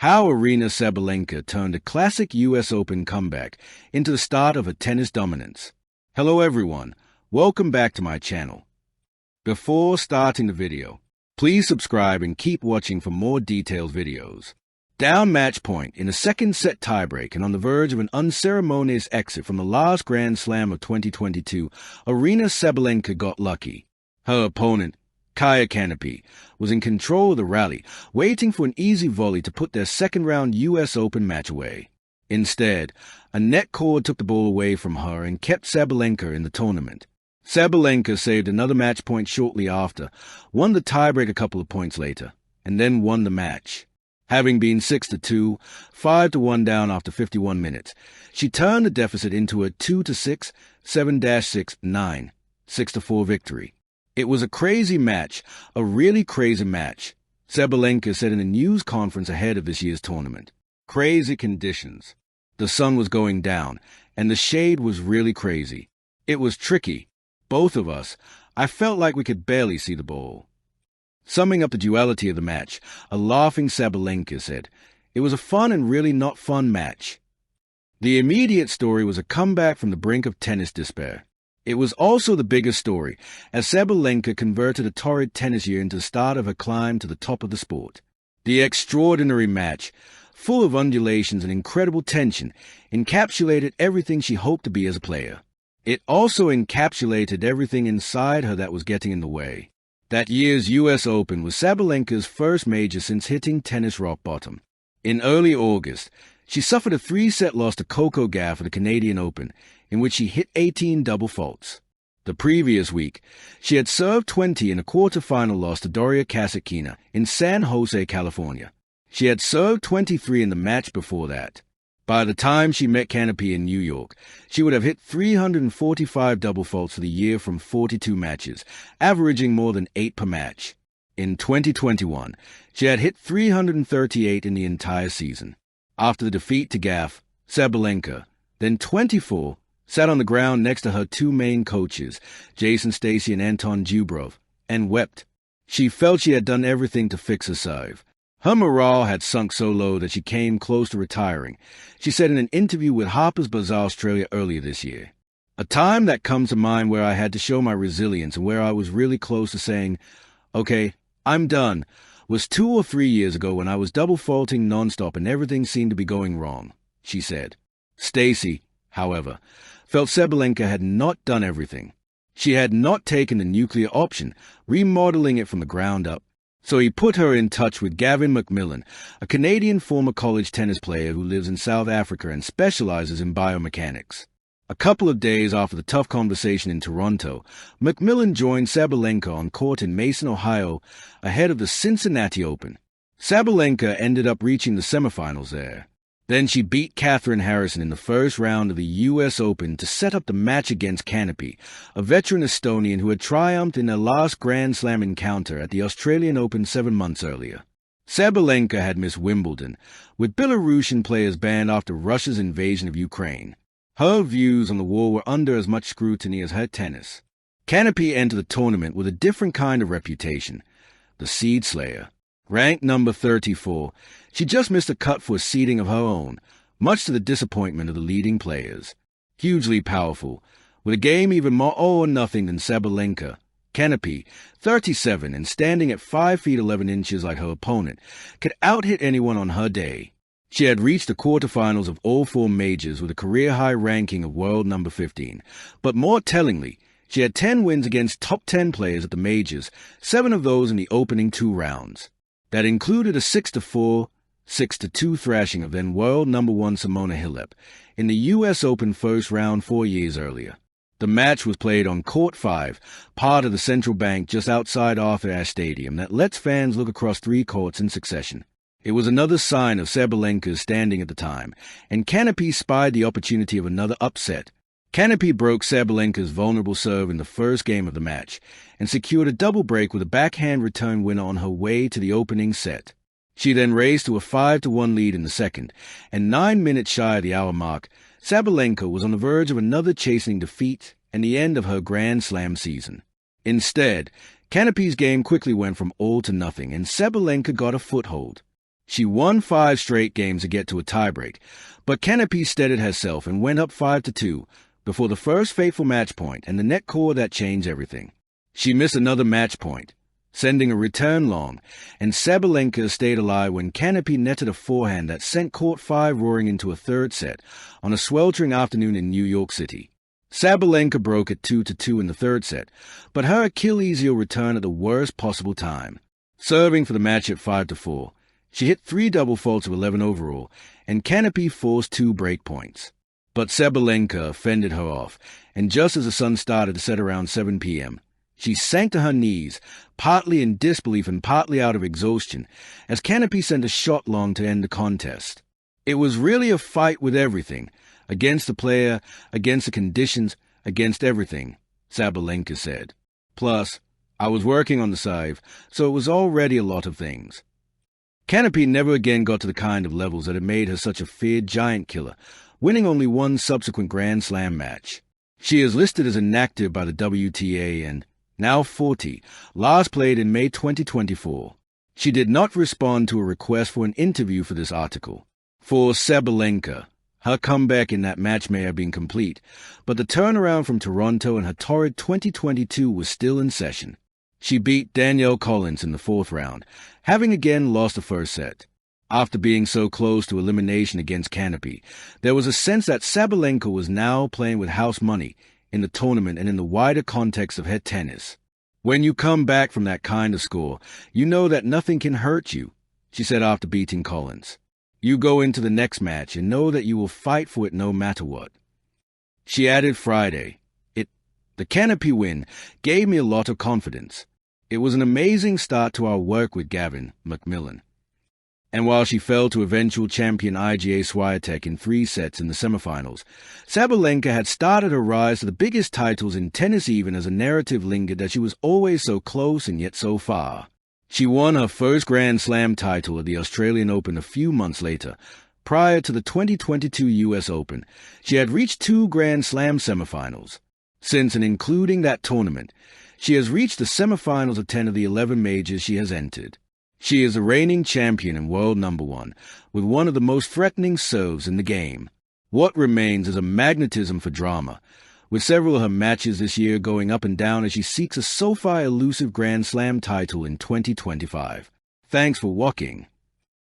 How Aryna Sabalenka turned a classic US Open comeback into the start of a tennis dominance. Hello everyone, welcome back to my channel. Before starting the video, please subscribe and keep watching for more detailed videos. Down match point in a second set tiebreak and on the verge of an unceremonious exit from the last Grand Slam of 2022, Aryna Sabalenka got lucky. Her opponent, Kaya Kanepi, was in control of the rally, waiting for an easy volley to put their second-round US Open match away. Instead, a net cord took the ball away from her and kept Sabalenka in the tournament. Sabalenka saved another match point shortly after, won the tiebreak a couple of points later, and then won the match. Having been 6-2, 5-1 down after 51 minutes, she turned the deficit into a 2-6, 7-6, 9, 6-4 victory. It was a crazy match, a really crazy match, Sabalenka said in a news conference ahead of this year's tournament. Crazy conditions. The sun was going down, and the shade was really crazy. It was tricky. Both of us. I felt like we could barely see the ball. Summing up the duality of the match, a laughing Sabalenka said, "It was a fun and really not fun match." The immediate story was a comeback from the brink of tennis despair. It was also the biggest story, as Sabalenka converted a torrid tennis year into the start of her climb to the top of the sport. The extraordinary match, full of undulations and incredible tension, encapsulated everything she hoped to be as a player. It also encapsulated everything inside her that was getting in the way. That year's US Open was Sabalenka's first major since hitting tennis rock bottom. In early August, she suffered a 3-set loss to Coco Gauff at the Canadian Open, in which she hit 18 double faults. The previous week, she had served 20 in a quarterfinal loss to Daria Kasatkina in San Jose, California. She had served 23 in the match before that. By the time she met Kanepi in New York, she would have hit 345 double faults for the year from 42 matches, averaging more than 8 per match. In 2021, she had hit 338 in the entire season. After the defeat to Gauff, Sabalenka, then 24, sat on the ground next to her two main coaches, Jason Stacey and Anton Dubrovov, and wept. She felt she had done everything to fix her serve. Her morale had sunk so low that she came close to retiring, she said in an interview with Harper's Bazaar Australia earlier this year. A time that comes to mind where I had to show my resilience and where I was really close to saying, "Okay, I'm done," was 2 or 3 years ago when I was double faulting nonstop and everything seemed to be going wrong, she said. Stacey, however, felt Sabalenka had not done everything. She had not taken the nuclear option, remodeling it from the ground up. So he put her in touch with Gavin McMillan, a Canadian former college tennis player who lives in South Africa and specializes in biomechanics. A couple of days after the tough conversation in Toronto, McMillan joined Sabalenka on court in Mason, Ohio, ahead of the Cincinnati Open. Sabalenka ended up reaching the semifinals there. Then she beat Catherine Harrison in the first round of the US Open to set up the match against Kanepi, a veteran Estonian who had triumphed in their last Grand Slam encounter at the Australian Open 7 months earlier. Sabalenka had missed Wimbledon, with Belarusian players banned after Russia's invasion of Ukraine. Her views on the war were under as much scrutiny as her tennis. Kanepi entered the tournament with a different kind of reputation, the Seed Slayer. Ranked number 34, she just missed a cut for a seeding of her own, much to the disappointment of the leading players. Hugely powerful, with a game even more all or nothing than Sabalenka, Kanepi, 37 and standing at 5 feet 11 inches like her opponent, could out-hit anyone on her day. She had reached the quarterfinals of all 4 majors with a career-high ranking of world number 15, but more tellingly, she had 10 wins against top 10 players at the majors, 7 of those in the opening 2 rounds. That included a 6-4, 6-2 thrashing of then world number 1 Simona Halep in the US Open first round 4 years earlier. The match was played on Court 5, part of the Central Bank just outside Arthur Ashe Stadium that lets fans look across 3 courts in succession. It was another sign of Sabalenka's standing at the time, and Kanepi spied the opportunity of another upset. Kanepi broke Sabalenka's vulnerable serve in the first game of the match and secured a double break with a backhand return winner on her way to the opening set. She then raised to a 5-1 lead in the second, and 9 minutes shy of the hour mark, Sabalenka was on the verge of another chastening defeat and the end of her Grand Slam season. Instead, Kanepi's game quickly went from all to nothing, and Sabalenka got a foothold. She won 5 straight games to get to a tiebreak, but Canopy steadied herself and went up 5-2 before the first fateful match point and the net core that changed everything. She missed another match point, sending a return long, and Sabalenka stayed alive when Canopy netted a forehand that sent Court 5 roaring into a third set on a sweltering afternoon in New York City. Sabalenka broke at 2-2 in the third set, but her Achilles heel returned at the worst possible time. Serving for the match at 5-4, she hit 3 double faults of 11 overall, and Canopy forced 2 break points. But Sabalenka fended her off, and just as the sun started to set around 7 p.m., she sank to her knees, partly in disbelief and partly out of exhaustion, as Canopy sent a shot long to end the contest. It was really a fight with everything, against the player, against the conditions, against everything, Sabalenka said. Plus, I was working on the side, so it was already a lot of things. Canopy never again got to the kind of levels that had made her such a feared giant killer, winning only 1 subsequent Grand Slam match. She is listed as inactive by the WTA and, now 40, last played in May 2024. She did not respond to a request for an interview for this article. For Sabalenka, her comeback in that match may have been complete, but the turnaround from Toronto and her torrid 2022 was still in session. She beat Danielle Collins in the 4th round, having again lost the first set. After being so close to elimination against Canopy, there was a sense that Sabalenka was now playing with house money in the tournament and in the wider context of head tennis. When you come back from that kind of score, you know that nothing can hurt you, she said after beating Collins. You go into the next match and know that you will fight for it no matter what. She added Friday, the Canopy win gave me a lot of confidence. It was an amazing start to our work with Gavin McMillan. And while she fell to eventual champion IGA Swiatek in 3 sets in the semifinals, Sabalenka had started her rise to the biggest titles in tennis even as a narrative lingered that she was always so close and yet so far. She won her first Grand Slam title at the Australian Open a few months later. Prior to the 2022 US Open, she had reached 2 Grand Slam semifinals. Since and including that tournament, she has reached the semifinals of 10 of the 11 majors she has entered. She is the reigning champion and world #1, with one of the most threatening serves in the game. What remains is a magnetism for drama, with several of her matches this year going up and down as she seeks a so far elusive Grand Slam title in 2025. Thanks for watching.